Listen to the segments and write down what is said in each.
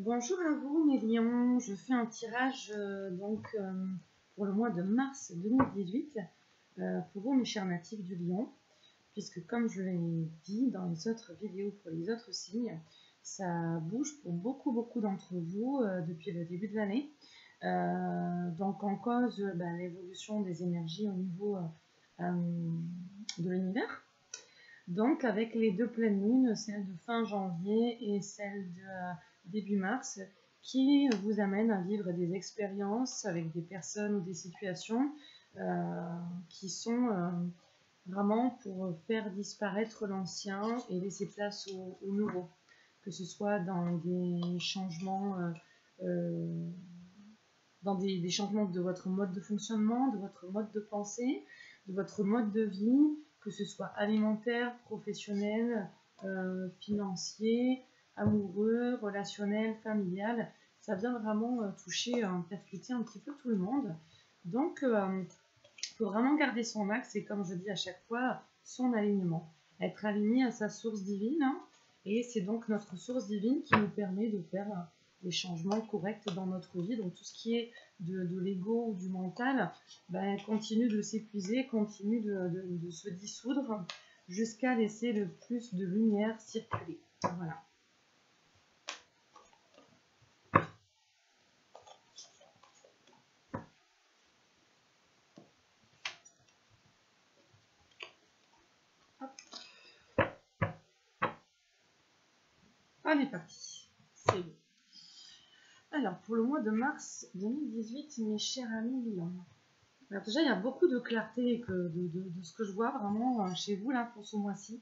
Bonjour à vous mes lions, je fais un tirage pour le mois de mars 2018 pour vous mes chers natifs du lion, puisque comme je l'ai dit dans les autres vidéos pour les autres signes, ça bouge pour beaucoup d'entre vous depuis le début de l'année. Donc en cause l'évolution des énergies au niveau de l'univers. Donc avec les deux pleines lunes, celle de fin janvier et celle de début mars, qui vous amènent à vivre des expériences avec des personnes ou des situations qui sont vraiment pour faire disparaître l'ancien et laisser place au nouveau, que ce soit dans des changements des changements de votre mode de fonctionnement, de votre mode de pensée, de votre mode de vie, que ce soit alimentaire, professionnel, financier, amoureux, relationnel, familial. Ça vient vraiment toucher, percuter un petit peu tout le monde. Donc, il faut vraiment garder son axe et, comme je dis à chaque fois, son alignement. Être aligné à sa source divine. Et c'est donc notre source divine qui nous permet de faire des changements corrects dans notre vie. Donc tout ce qui est de l'ego ou du mental continue de s'épuiser, continue de se dissoudre jusqu'à laisser le plus de lumière circuler. Voilà. On est parti. C'est bon. Alors, pour le mois de mars 2018, mes chers amis lions. Alors déjà, il y a beaucoup de clarté de ce que je vois vraiment chez vous là pour ce mois-ci.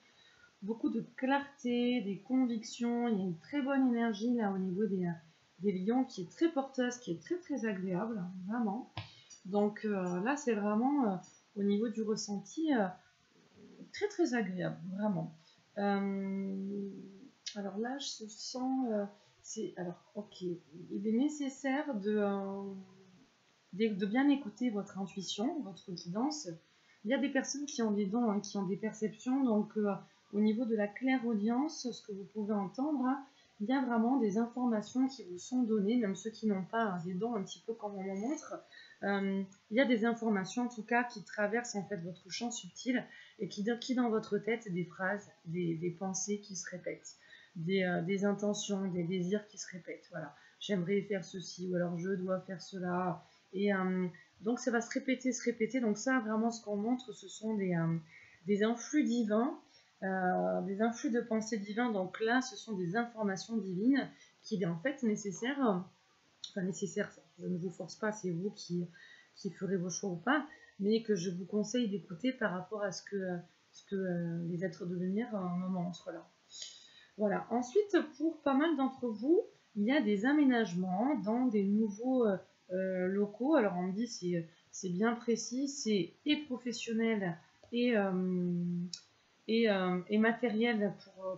Beaucoup de clarté, des convictions. Il y a une très bonne énergie là au niveau des lions qui est très porteuse, qui est très agréable, vraiment. Donc là, c'est vraiment au niveau du ressenti très agréable, vraiment. Alors là, je sens... alors, ok, il est nécessaire de bien écouter votre intuition, votre guidance. Il y a des personnes qui ont des dons, qui ont des perceptions, donc au niveau de la clairaudience, ce que vous pouvez entendre, il y a vraiment des informations qui vous sont données, même ceux qui n'ont pas des dons, un petit peu comme on le montre. Il y a des informations en tout cas qui traversent en fait votre champ subtil et qui dans votre tête des phrases, des pensées qui se répètent, des intentions, des désirs qui se répètent. Voilà, j'aimerais faire ceci ou alors je dois faire cela. Et donc ça va se répéter. Donc ça, vraiment, ce qu'on montre, ce sont des influx divins, des influx de pensée divins. Donc là, ce sont des informations divines qu'il est en fait nécessaire, enfin nécessaire, je ne vous force pas, c'est vous qui ferez vos choix ou pas, mais que je vous conseille d'écouter par rapport à ce que les êtres de lumière me montrent là. Voilà. Ensuite, pour pas mal d'entre vous, il y a des aménagements dans des nouveaux locaux. Alors on me dit c'est bien précis, c'est et professionnel et matériel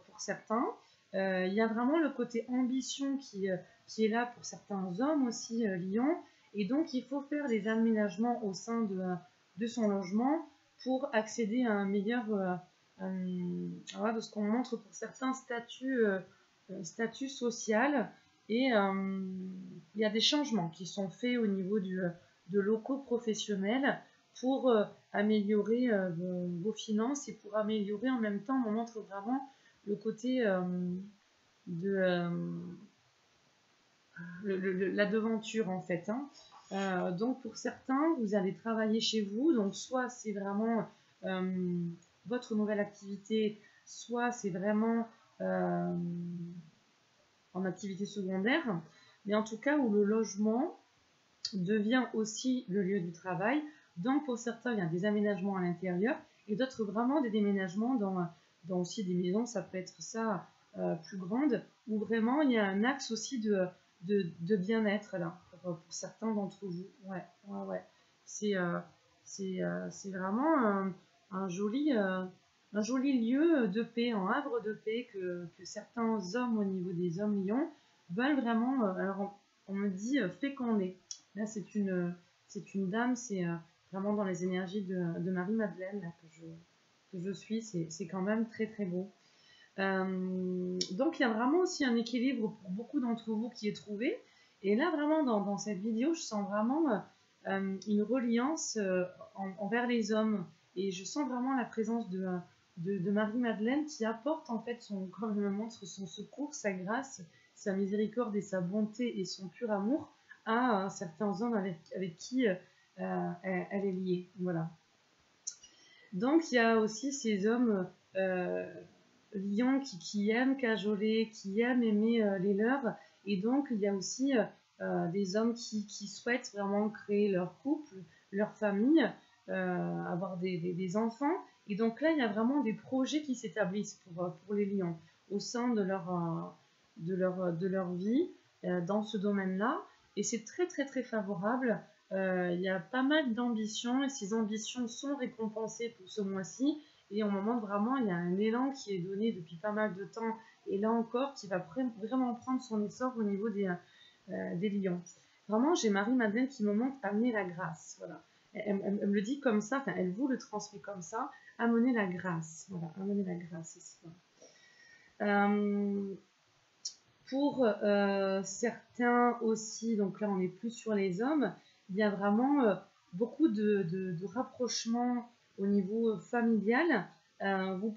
pour certains. Il y a vraiment le côté ambition qui est là pour certains hommes aussi, lions. Et donc il faut faire des aménagements au sein de son logement pour accéder à un meilleur voilà, de ce qu'on montre pour certains statut social. Et il y a des changements qui sont faits au niveau de locaux professionnels pour améliorer vos finances et pour améliorer en même temps, on montre vraiment le côté la devanture en fait. Donc pour certains, vous allez travailler chez vous, donc soit c'est vraiment votre nouvelle activité, soit c'est vraiment en activité secondaire, mais en tout cas où le logement devient aussi le lieu du travail. Donc pour certains, il y a des aménagements à l'intérieur et d'autres vraiment des déménagements dans aussi des maisons, ça peut être ça plus grande, où vraiment il y a un axe aussi de bien-être là, pour certains d'entre vous. Ouais. C'est vraiment un joli lieu de paix, un havre de paix que certains hommes au niveau des hommes lions veulent vraiment. Alors on me dit féconder. Là c'est une dame, c'est vraiment dans les énergies de Marie-Madeleine que je suis. C'est quand même très beau. Donc il y a vraiment aussi un équilibre pour beaucoup d'entre vous qui est trouvé. Et là vraiment dans cette vidéo, je sens vraiment une reliance envers les hommes. Et je sens vraiment la présence de Marie-Madeleine qui apporte en fait, comme je me montre, son secours, sa grâce, sa miséricorde et sa bonté et son pur amour à certains hommes avec qui elle est liée. Voilà. Donc il y a aussi ces hommes lions qui aiment cajoler, qui aiment aimer les leurs. Et donc il y a aussi des hommes qui souhaitent vraiment créer leur couple, leur famille, avoir des enfants. Et donc là, il y a vraiment des projets qui s'établissent pour les lions au sein de leur vie dans ce domaine-là. Et c'est très très très favorable. Il y a pas mal d'ambitions et ces ambitions sont récompensées pour ce mois-ci. Et au moment vraiment, il y a un élan qui est donné depuis pas mal de temps et là encore qui va vraiment prendre son essor au niveau des lions. Vraiment, j'ai Marie-Madeleine qui me montre amener la grâce. Voilà. Elle me le dit comme ça, enfin, elle vous le transmet comme ça, amener la grâce. Voilà, amener la grâce ici. Pour certains aussi, donc là on est plus sur les hommes, il y a vraiment beaucoup de rapprochements au niveau familial. Vous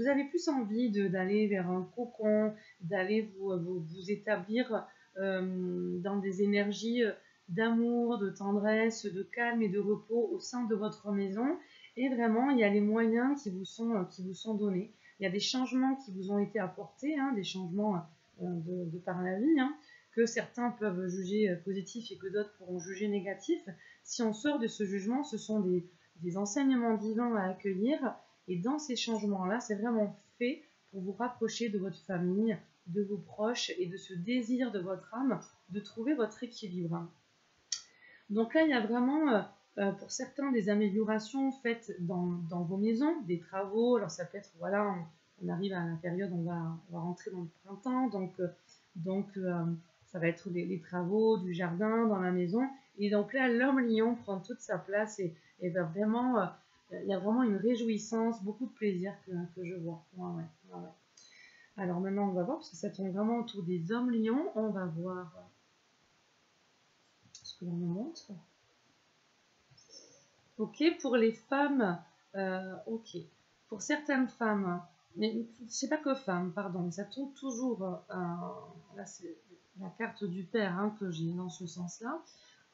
avez plus envie d'aller vers un cocon, d'aller vous établir dans des énergies d'amour, de tendresse, de calme et de repos au sein de votre maison. Et vraiment, il y a les moyens qui vous sont donnés. Il y a des changements qui vous ont été apportés, hein, des changements de par la vie, hein, que certains peuvent juger positifs et que d'autres pourront juger négatifs. Si on sort de ce jugement, ce sont des enseignements divins à accueillir. Et dans ces changements-là, c'est vraiment fait pour vous rapprocher de votre famille, de vos proches et de ce désir de votre âme de trouver votre équilibre. Donc là, il y a vraiment, pour certains, des améliorations faites dans vos maisons, des travaux. Alors ça peut être, voilà, on arrive à la période, on va rentrer dans le printemps, donc ça va être les travaux du jardin dans la maison. Et donc là, l'homme lion prend toute sa place et va vraiment, il y a vraiment une réjouissance, beaucoup de plaisir que je vois. Ouais. Alors maintenant, on va voir, parce que ça tourne vraiment autour des hommes lions, on va voir ce que l'on me montre. Ok, pour les femmes, ok. Pour certaines femmes, mais c'est pas que femmes, pardon, ça tourne toujours, là c'est la carte du père hein, que j'ai dans ce sens-là.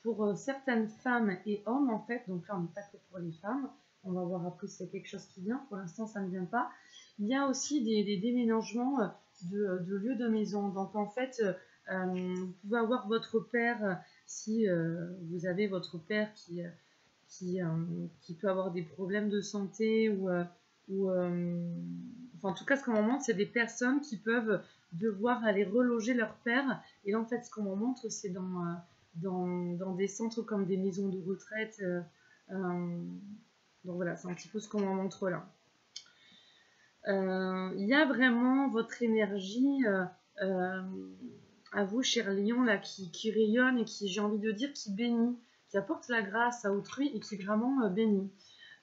Pour certaines femmes et hommes, en fait, donc là on n'est pas que pour les femmes, on va voir après si c'est quelque chose qui vient, pour l'instant ça ne vient pas. Il y a aussi des déménagements de lieux de maison, donc en fait, vous pouvez avoir votre père, si vous avez votre père qui peut avoir des problèmes de santé enfin, en tout cas ce qu'on me montre c'est des personnes qui peuvent devoir aller reloger leur père et là en fait ce qu'on me montre c'est dans des centres comme des maisons de retraite donc voilà c'est un petit peu ce qu'on me montre là. Il y a vraiment votre énergie à vous cher lion là qui rayonne et qui j'ai envie de dire qui bénit, qui apporte la grâce à autrui et qui vraiment bénit.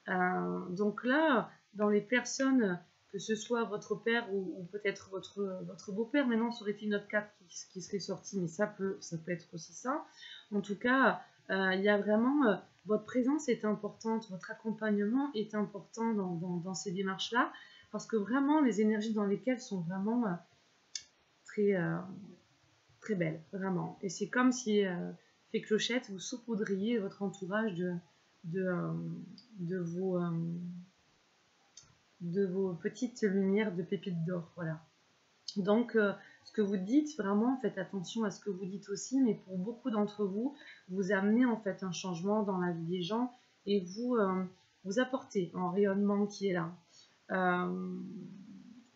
Donc là, dans les personnes, que ce soit votre père ou peut-être votre beau-père, maintenant ça aurait été une autre carte qui serait sortie, mais ça peut être aussi ça. En tout cas, il y a vraiment, votre présence est importante, votre accompagnement est important dans ces démarches-là, parce que vraiment les énergies dans lesquelles sont vraiment très, très belles, vraiment. Et c'est comme si fait clochette, vous saupoudriez votre entourage de vos petites lumières de pépites d'or, voilà. Donc, ce que vous dites, vraiment, faites attention à ce que vous dites aussi, mais pour beaucoup d'entre vous, vous amenez en fait un changement dans la vie des gens et vous apportez un rayonnement qui est là.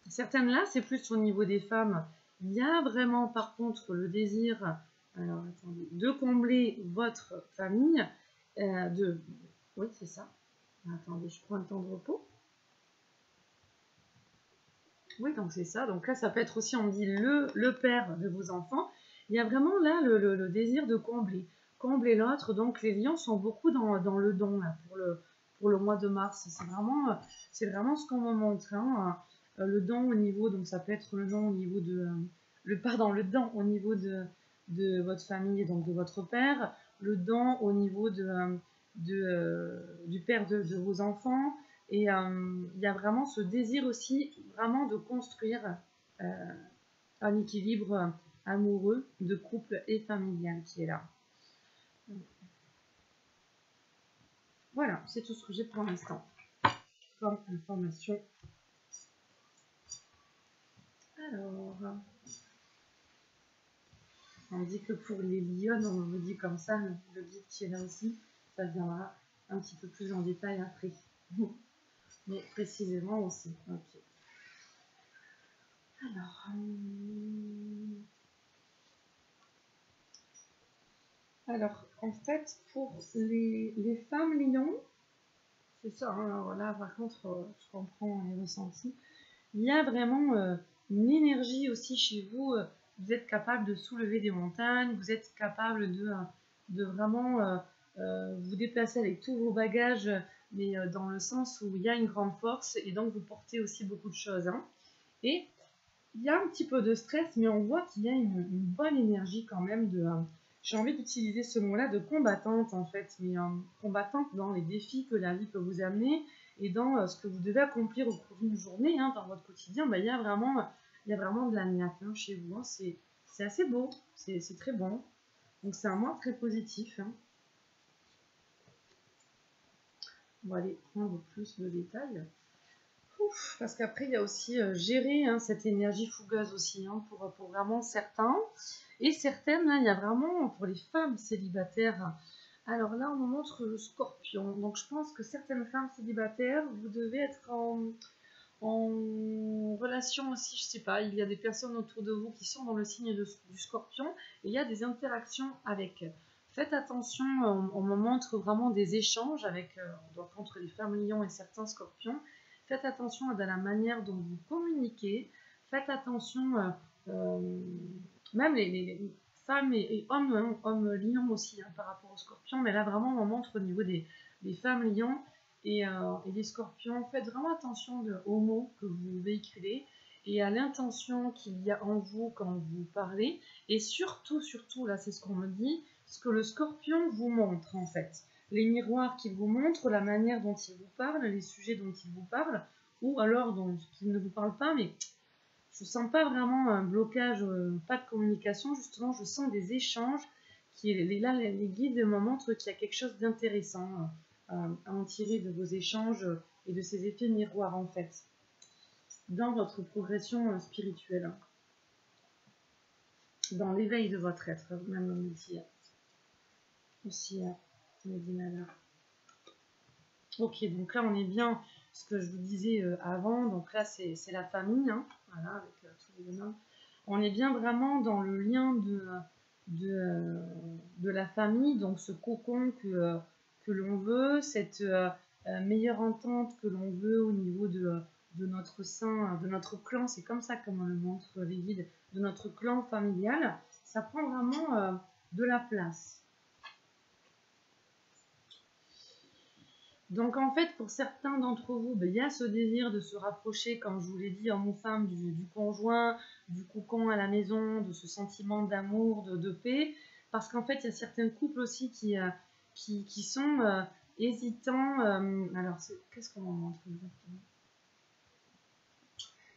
Certaines là, c'est plus au niveau des femmes. Il y a vraiment par contre le désir de combler votre famille, oui c'est ça, attendez je prends un temps de repos, oui donc c'est ça, donc là ça peut être aussi on me dit le père de vos enfants, il y a vraiment là le désir de combler l'autre, donc les lions sont beaucoup dans le don là, pour le mois de mars, c'est vraiment ce qu'on me montre, hein. le don au niveau, donc ça peut être le don au niveau de, le don au niveau de votre famille, donc de votre père, le don au niveau du père de vos enfants, et il y a vraiment ce désir aussi, vraiment de construire un équilibre amoureux, de couple et familial qui est là. Voilà, c'est tout ce que j'ai pour l'instant comme information. Alors, on dit que pour les lions, on vous dit comme ça, le guide qui est là aussi, ça viendra un petit peu plus en détail après. Mais précisément aussi. Ok. Alors, en fait, pour les femmes lions, c'est ça, hein, voilà, par contre, je comprends les ressentis. Il y a vraiment une énergie aussi chez vous. Vous êtes capable de soulever des montagnes, vous êtes capable de vraiment vous déplacer avec tous vos bagages, mais dans le sens où il y a une grande force et donc vous portez aussi beaucoup de choses. Hein. Et il y a un petit peu de stress, mais on voit qu'il y a une bonne énergie quand même de... j'ai envie d'utiliser ce mot-là de combattante en fait, mais combattante dans les défis que la vie peut vous amener et dans ce que vous devez accomplir au cours d'une journée, hein, dans votre quotidien. Il y a vraiment de la niaque hein, chez vous. Hein. C'est assez beau, c'est très bon. Donc c'est un mois très positif. Hein. On va aller prendre plus de détails. Ouf, parce qu'après, il y a aussi gérer hein, cette énergie fougueuse aussi, hein, pour vraiment certains. Et certaines, hein, il y a vraiment pour les femmes célibataires. Alors là, on nous montre le scorpion. Donc je pense que certaines femmes célibataires, vous devez être en relation aussi, je sais pas, il y a des personnes autour de vous qui sont dans le signe du scorpion et il y a des interactions avec. Faites attention, on me montre vraiment des échanges avec, entre les femmes lions et certains scorpions. Faites attention à la manière dont vous communiquez. Faites attention, même les femmes et hommes lions aussi hein, par rapport aux scorpions. Mais là, vraiment, on montre au niveau des femmes lions et les scorpions. Faites vraiment attention aux mots que vous véhiculez et à l'intention qu'il y a en vous quand vous parlez. Et surtout, là, c'est ce qu'on me dit, ce que le scorpion vous montre en fait. Les miroirs qu'il vous montre, la manière dont il vous parle, les sujets dont il vous parle, ou alors dont il ne vous parle pas, mais je ne sens pas vraiment un blocage, pas de communication, justement, je sens des échanges là, les guides me montrent qu'il y a quelque chose d'intéressant à en tirer de vos échanges et de ces effets miroirs, en fait, dans votre progression spirituelle, dans l'éveil de votre être, même on me dit aussi, Medina. Ok, donc là on est bien, ce que je vous disais avant, donc là c'est la famille, hein, voilà, avec tous les bonhommes. On est bien vraiment dans le lien de la famille, donc ce cocon que l'on veut, cette meilleure entente que l'on veut au niveau de notre sein, de notre clan, c'est comme ça comme on le montre les guides, de notre clan familial, ça prend vraiment de la place. Donc en fait, pour certains d'entre vous, il y a ce désir de se rapprocher, comme je vous l'ai dit, homme ou femme, du conjoint, du cocon à la maison, de ce sentiment d'amour, de paix, parce qu'en fait, il y a certains couples aussi qui sont hésitants. Alors, qu'est-ce qu'on en montre exactement?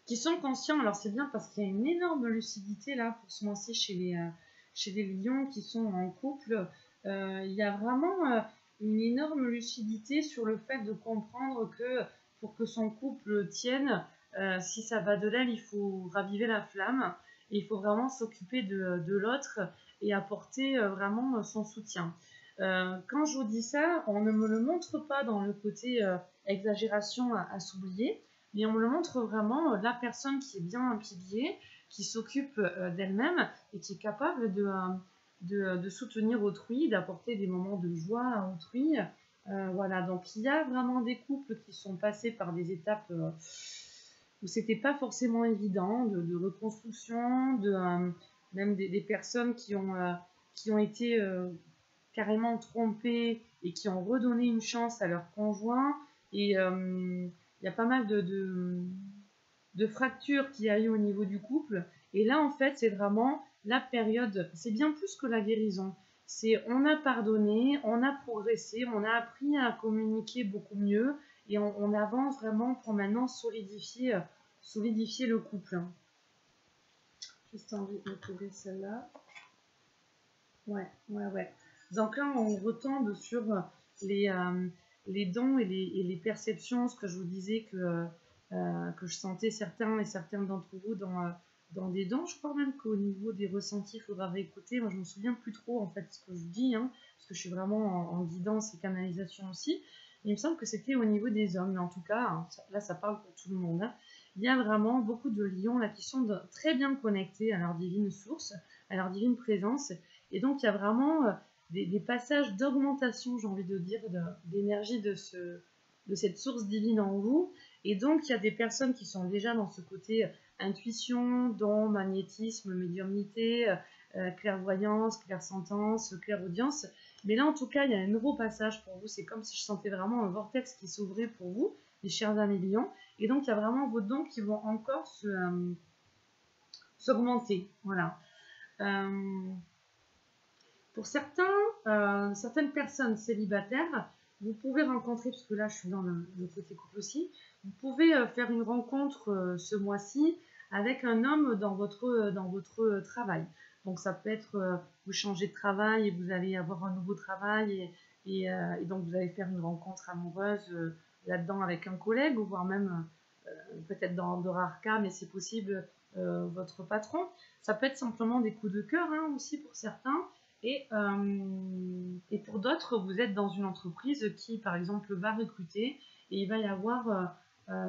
Qui sont conscients, alors c'est bien parce qu'il y a une énorme lucidité là pour ce mois-ci chez les lions qui sont en couple. Il y a vraiment une énorme lucidité sur le fait de comprendre que pour que son couple tienne, si ça va de l'aile, il faut raviver la flamme et il faut vraiment s'occuper de l'autre et apporter vraiment son soutien. Quand je vous dis ça, on ne me le montre pas dans le côté exagération à s'oublier, mais on me le montre vraiment la personne qui est bien un pilier, qui s'occupe d'elle-même et qui est capable de soutenir autrui, d'apporter des moments de joie à autrui. Voilà, donc il y a vraiment des couples qui sont passés par des étapes où c'était pas forcément évident, de reconstruction, même des personnes qui ont été carrément trompées et qui ont redonné une chance à leur conjoint. Et il y a pas mal de de fracture qu'il y a eu au niveau du couple. Et là, en fait, c'est vraiment la période, c'est bien plus que la guérison. C'est on a pardonné, on a progressé, on a appris à communiquer beaucoup mieux et on avance vraiment pour maintenant solidifier le couple. Juste envie de trouver celle-là. Ouais. Donc là, on retombe sur les dons et les perceptions, ce que je vous disais que je sentais certains et certaines d'entre vous dans des dons. Je crois même qu'au niveau des ressentis, il faudra réécouter. Moi, je ne me souviens plus trop en fait ce que je dis, hein, parce que je suis vraiment en guidance et canalisation aussi. Il me semble que c'était au niveau des hommes, mais en tout cas, hein, là, ça parle pour tout le monde. Hein. Il y a vraiment beaucoup de lions là qui sont très bien connectés à leur divine source, à leur divine présence. Et donc, il y a vraiment des passages d'augmentation, j'ai envie de dire, d'énergie de cette source divine en vous. Et donc, il y a des personnes qui sont déjà dans ce côté intuition, don, magnétisme, médiumnité, clairvoyance, clairsentence, clairaudience. Mais là, en tout cas, il y a un nouveau passage pour vous. C'est comme si je sentais vraiment un vortex qui s'ouvrait pour vous, les chers amis lions. Et donc, il y a vraiment vos dons qui vont encore s'augmenter. Voilà. Pour certaines personnes célibataires, vous pouvez rencontrer, parce que là je suis dans le côté couple aussi, vous pouvez faire une rencontre ce mois-ci avec un homme dans votre travail. Donc ça peut être, vous changez de travail et vous allez avoir un nouveau travail et donc vous allez faire une rencontre amoureuse là-dedans avec un collègue, ou voire même peut-être dans de rares cas, mais c'est possible, votre patron. Ça peut être simplement des coups de cœur hein, aussi pour certains. Et pour d'autres, vous êtes dans une entreprise qui, par exemple, va recruter et il va y avoir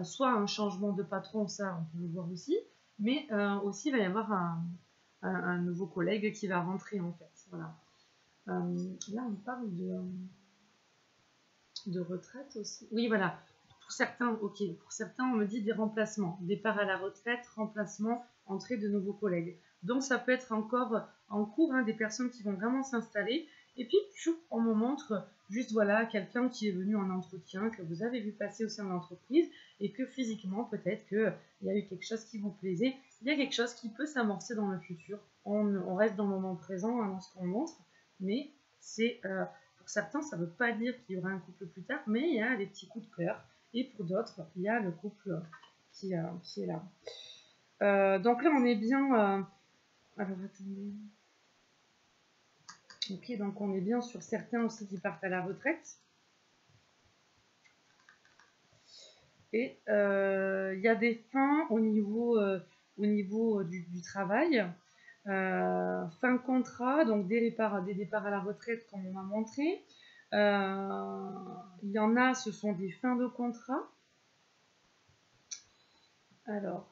soit un changement de patron, ça on peut le voir aussi, mais aussi il va y avoir un nouveau collègue qui va rentrer en fait. Voilà. Là, on parle de retraite aussi. Oui, voilà. Pour certains, ok. Pour certains, on me dit des remplacements. Départ à la retraite, remplacement, entrée de nouveaux collègues. Donc, ça peut être encore en cours hein, des personnes qui vont vraiment s'installer. Et puis, on me montre juste, voilà, quelqu'un qui est venu en entretien, que vous avez vu passer au sein de l'entreprise, et que physiquement, peut-être qu'il y a eu quelque chose qui vous plaisait. Il y a quelque chose qui peut s'amorcer dans le futur. On reste dans le moment présent hein, dans ce qu'on montre, mais c'est... pour certains, ça ne veut pas dire qu'il y aura un couple plus tard, mais il y a des petits coups de cœur. Et pour d'autres, il y a le couple qui est là. Donc là, on est bien... alors, attendez. Ok, donc on est bien sur certains aussi qui partent à la retraite. Et il y a des fins au niveau du travail. Fin de contrat, donc des départs à la retraite comme on m'a montré. Il y en a, ce sont des fins de contrat. Alors,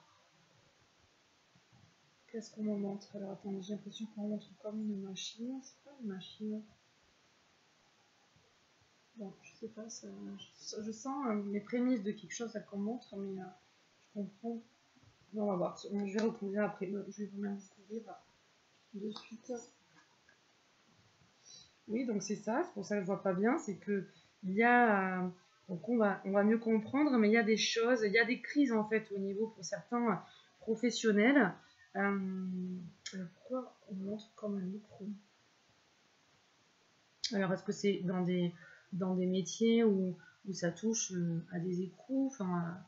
qu'est-ce qu'on me montre? Alors, attendez, j'ai l'impression qu'on montre comme une machine. C'est pas une machine. Bon, je sais pas, je sens les prémices de quelque chose qu'on montre, mais je comprends. Bon, on va voir. Je vais recouvrir après. Je vais vous même couvrir de suite. Oui, donc c'est ça, c'est pour ça que je vois pas bien, c'est que il y a, donc on va mieux comprendre, mais il y a des choses, il y a des crises en fait au niveau pour certains professionnels. Pourquoi on montre comme un micro? Alors est-ce que c'est dans des métiers où ça touche à des écrous, enfin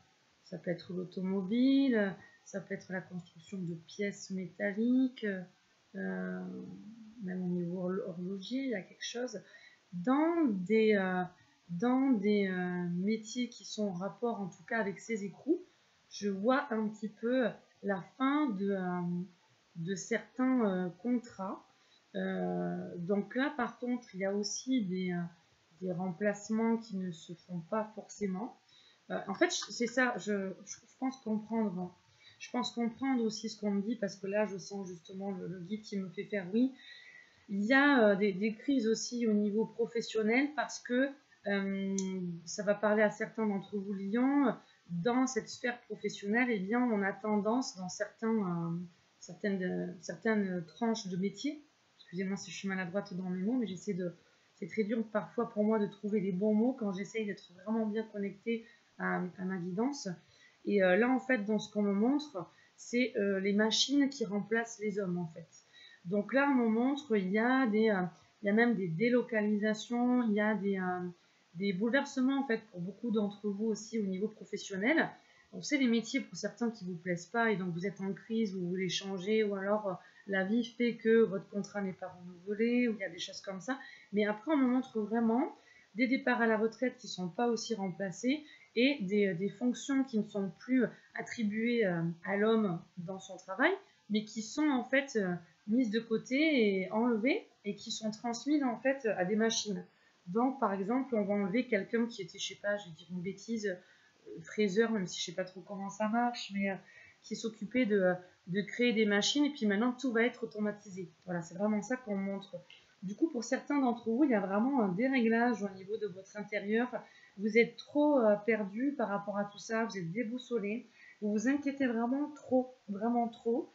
ça peut être l'automobile, ça peut être la construction de pièces métalliques, même au niveau horloger, il y a quelque chose. Dans des métiers qui sont en rapport, en tout cas avec ces écrous, je vois un petit peu la fin de certains contrats. Donc là, par contre, il y a aussi des remplacements qui ne se font pas forcément. En fait, c'est ça, je pense comprendre. Je pense comprendre aussi ce qu'on me dit, parce que là, je sens justement le guide qui me fait faire oui. Il y a des crises aussi au niveau professionnel, parce que ça va parler à certains d'entre vous lions. Dans cette sphère professionnelle, eh bien, on a tendance dans certaines tranches de métier, excusez-moi si je suis maladroite dans mes mots, mais c'est très dur parfois pour moi de trouver les bons mots quand j'essaye d'être vraiment bien connectée à ma guidance. Et là, en fait, dans ce qu'on me montre, c'est les machines qui remplacent les hommes, en fait. Donc là, on me montre, il y a même des délocalisations, il y a des bouleversements, en fait, pour beaucoup d'entre vous aussi au niveau professionnel. On sait les métiers pour certains qui ne vous plaisent pas et donc vous êtes en crise, vous voulez changer, ou alors la vie fait que votre contrat n'est pas renouvelé, ou il y a des choses comme ça. Mais après, on me montre vraiment des départs à la retraite qui ne sont pas aussi remplacés et des fonctions qui ne sont plus attribuées à l'homme dans son travail, mais qui sont en fait mises de côté et enlevées et qui sont transmises en fait à des machines. Donc, par exemple, on va enlever quelqu'un qui était, je sais pas, je vais dire une bêtise, fraiseur, même si je sais pas trop comment ça marche, mais qui s'occupait de créer des machines, et puis maintenant tout va être automatisé. Voilà, c'est vraiment ça qu'on montre. Du coup, pour certains d'entre vous, il y a vraiment un déréglage au niveau de votre intérieur. Vous êtes trop perdu par rapport à tout ça, vous êtes déboussolé, vous vous inquiétez vraiment trop.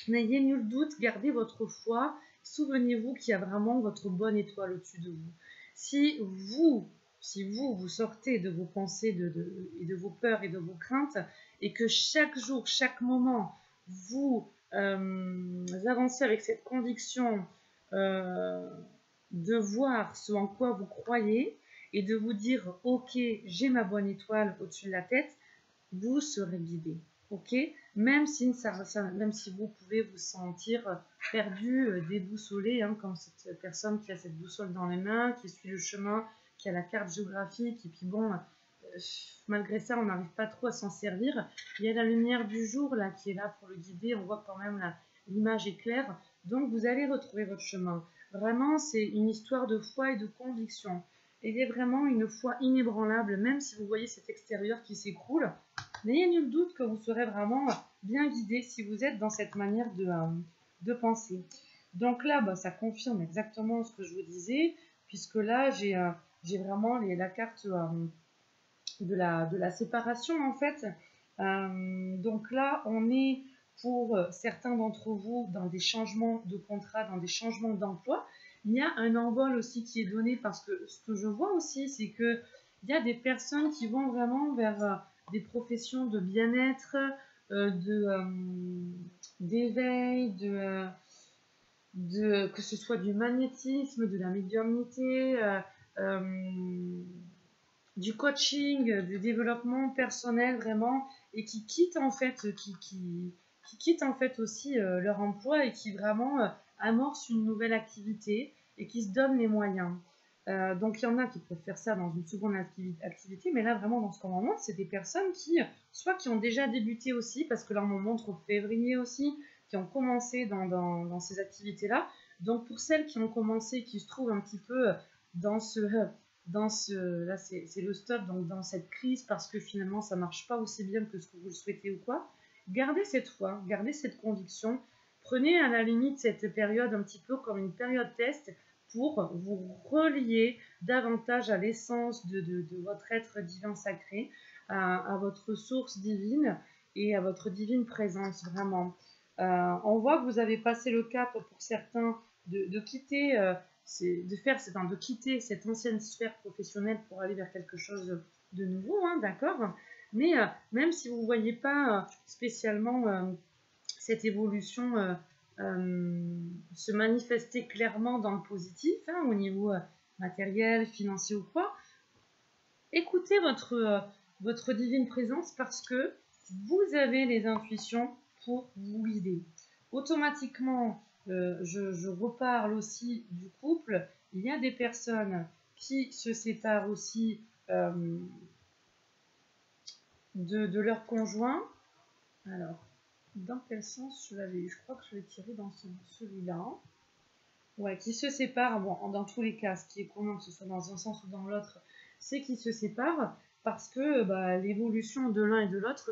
N'ayez nul doute, gardez votre foi. Souvenez-vous qu'il y a vraiment votre bonne étoile au-dessus de vous. Si vous sortez de vos pensées et de vos peurs et de vos craintes, et que chaque jour, chaque moment, vous avancez avec cette conviction de voir ce en quoi vous croyez et de vous dire « Ok, j'ai ma bonne étoile au-dessus de la tête », vous serez guidé. Ok, même si vous pouvez vous sentir perdu, déboussolé, hein, comme cette personne qui a cette boussole dans les mains, qui suit le chemin, qui a la carte géographique, et puis bon, malgré ça, on n'arrive pas trop à s'en servir. Il y a la lumière du jour là qui est là pour le guider, on voit quand même l'image est claire, donc vous allez retrouver votre chemin. Vraiment, c'est une histoire de foi et de conviction. Il y a vraiment une foi inébranlable, même si vous voyez cet extérieur qui s'écroule. N'ayez nul doute que vous serez vraiment bien guidé si vous êtes dans cette manière de penser. Donc là, bah, ça confirme exactement ce que je vous disais, puisque là, j'ai vraiment la carte de la séparation, en fait. Donc là, on est pour certains d'entre vous dans des changements de contrat, dans des changements d'emploi. Il y a un envol aussi qui est donné parce que ce que je vois aussi, c'est qu'il y a des personnes qui vont vraiment vers des professions de bien-être, d'éveil, que ce soit du magnétisme, de la médiumnité, du coaching, du développement personnel vraiment, et qui quittent en fait, qui quittent en fait aussi leur emploi et qui vraiment amorcent une nouvelle activité et qui se donnent les moyens. Donc il y en a qui peuvent faire ça dans une seconde activité, mais là vraiment dans ce qu'on montre, c'est des personnes soit qui ont déjà débuté aussi, parce que là on me montre au février aussi, qui ont commencé dans ces activités-là. Donc pour celles qui ont commencé, qui se trouvent un petit peu dans là c'est le stop, donc dans cette crise, parce que finalement ça marche pas aussi bien que ce que vous le souhaitez ou quoi, gardez cette foi, gardez cette conviction, prenez à la limite cette période un petit peu comme une période test, pour vous relier davantage à l'essence de votre être divin sacré, à votre source divine et à votre divine présence, vraiment. On voit que vous avez passé le cap pour certains de quitter, de quitter cette ancienne sphère professionnelle pour aller vers quelque chose de nouveau, hein, d'accord? Mais même si vous ne voyez pas spécialement cette évolution se manifester clairement dans le positif, hein, au niveau matériel, financier ou quoi, écoutez votre divine présence, parce que vous avez les intuitions pour vous guider. Automatiquement, je reparle aussi du couple. Il y a des personnes qui se séparent aussi de leur conjoint. Alors, dans quel sens je l'avais eu? Je crois que je l'ai tiré dans celui-là. Ouais, qui se séparent, bon, dans tous les cas, ce qui est commun, que ce soit dans un sens ou dans l'autre, c'est qu'ils se séparent parce que bah, l'évolution de l'un et de l'autre,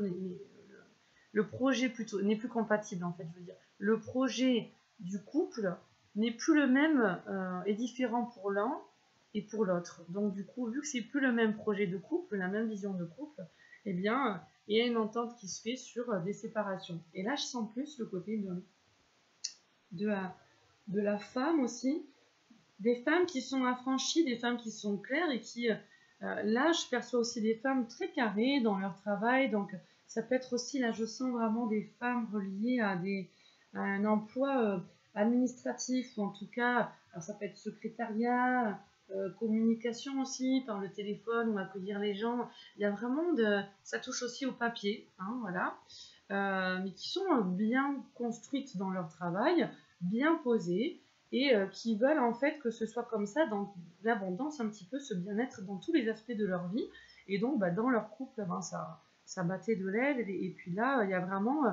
le projet plutôt, n'est plus compatible en fait, je veux dire. Le projet du couple n'est plus le même, est différent pour l'un et pour l'autre. Donc du coup, vu que c'est plus le même projet de couple, la même vision de couple, eh bien, il y a une entente qui se fait sur des séparations. Et là, je sens plus le côté de la femme aussi, des femmes qui sont affranchies, des femmes qui sont claires et qui Là, je perçois aussi des femmes très carrées dans leur travail. Donc, ça peut être aussi, là, je sens vraiment des femmes reliées à un emploi administratif, ou en tout cas, alors ça peut être secrétariat, communication aussi, par le téléphone ou accueillir les gens. Il y a vraiment ça touche aussi au papier, hein, voilà. Mais qui sont bien construites dans leur travail, bien posées, et qui veulent en fait que ce soit comme ça, dans l'abondance un petit peu, ce bien-être dans tous les aspects de leur vie. Et donc dans leur couple, ça battait de l'aile. Et puis là, il y a vraiment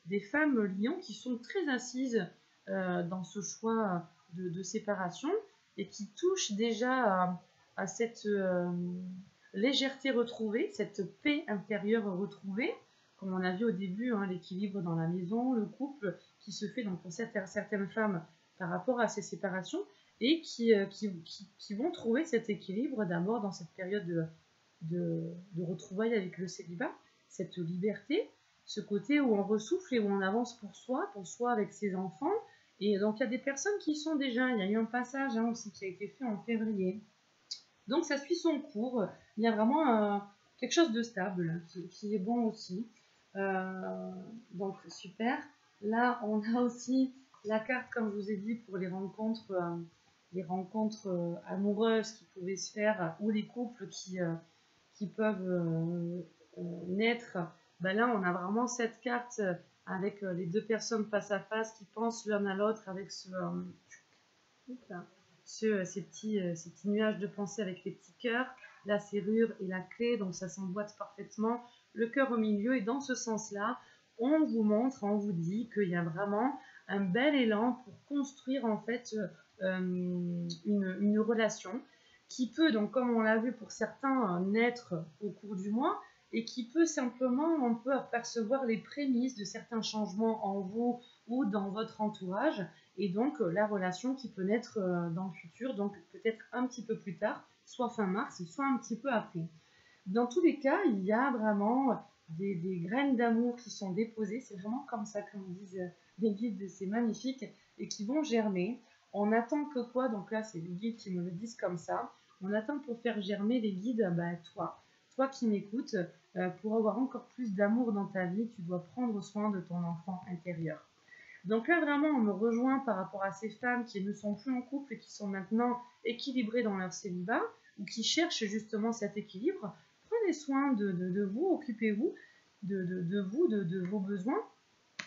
des femmes lions qui sont très assises dans ce choix de séparation, et qui touchent déjà à cette légèreté retrouvée, cette paix intérieure retrouvée, comme on a vu au début, hein, l'équilibre dans la maison, le couple qui se fait donc pour certaines femmes par rapport à ces séparations, et qui vont trouver cet équilibre d'abord dans cette période de retrouvailles avec le célibat, cette liberté, ce côté où on ressouffle et où on avance pour soi avec ses enfants. Et donc il y a des personnes qui sont déjà, il y a eu un passage hein, aussi qui a été fait en février. Donc ça suit son cours, il y a vraiment quelque chose de stable qui est bon aussi. Donc super. Là on a aussi la carte, comme je vous ai dit, pour les rencontres amoureuses qui pouvaient se faire, ou les couples qui peuvent naître. Ben là on a vraiment cette carte avec les deux personnes face à face qui pensent l'un à l'autre avec ces petits nuages de pensée avec les petits cœurs, la serrure et la clé, donc ça s'emboîte parfaitement, le cœur au milieu. Et dans ce sens-là, on vous montre, on vous dit qu'il y a vraiment un bel élan pour construire en fait une relation qui peut, donc comme on l'a vu pour certains, naître au cours du mois, et qui peut simplement, on peut apercevoir les prémices de certains changements en vous ou dans votre entourage, et donc la relation qui peut naître dans le futur, donc peut-être un petit peu plus tard, soit fin mars, soit un petit peu après. Dans tous les cas, il y a vraiment des graines d'amour qui sont déposées, c'est vraiment comme ça, comme disent les guides, c'est magnifique, et qui vont germer. On attend que quoi? Donc là, c'est les guides qui me le disent comme ça. On attend pour faire germer les guides, toi qui m'écoutes, pour avoir encore plus d'amour dans ta vie, tu dois prendre soin de ton enfant intérieur. Donc là, vraiment, on me rejoint par rapport à ces femmes qui ne sont plus en couple et qui sont maintenant équilibrées dans leur célibat, ou qui cherchent justement cet équilibre. Prenez soin de vous, occupez-vous de vous, de vos besoins.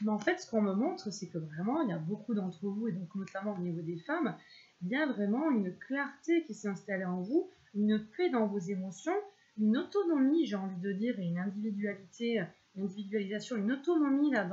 Mais en fait, ce qu'on me montre, c'est que vraiment, il y a beaucoup d'entre vous, et donc notamment au niveau des femmes, il y a vraiment une clarté qui s'est installée en vous, une paix dans vos émotions, une autonomie, j'ai envie de dire, et une individualité, une individualisation, une autonomie là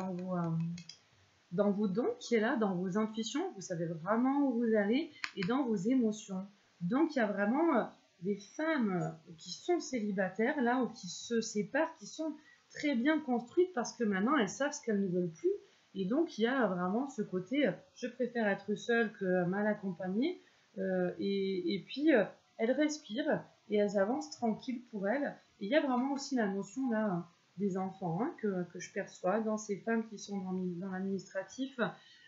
dans vos dons qui est là, dans vos intuitions, vous savez vraiment où vous allez, et dans vos émotions. Donc il y a vraiment des femmes qui sont célibataires là, ou qui se séparent, qui sont très bien construites parce que maintenant elles savent ce qu'elles ne veulent plus. Et donc il y a vraiment ce côté je préfère être seule que mal accompagnée, et puis elles respirent et elles avancent tranquilles pour elles. Et il y a vraiment aussi la notion là des enfants hein, que je perçois dans ces femmes qui sont dans l'administratif.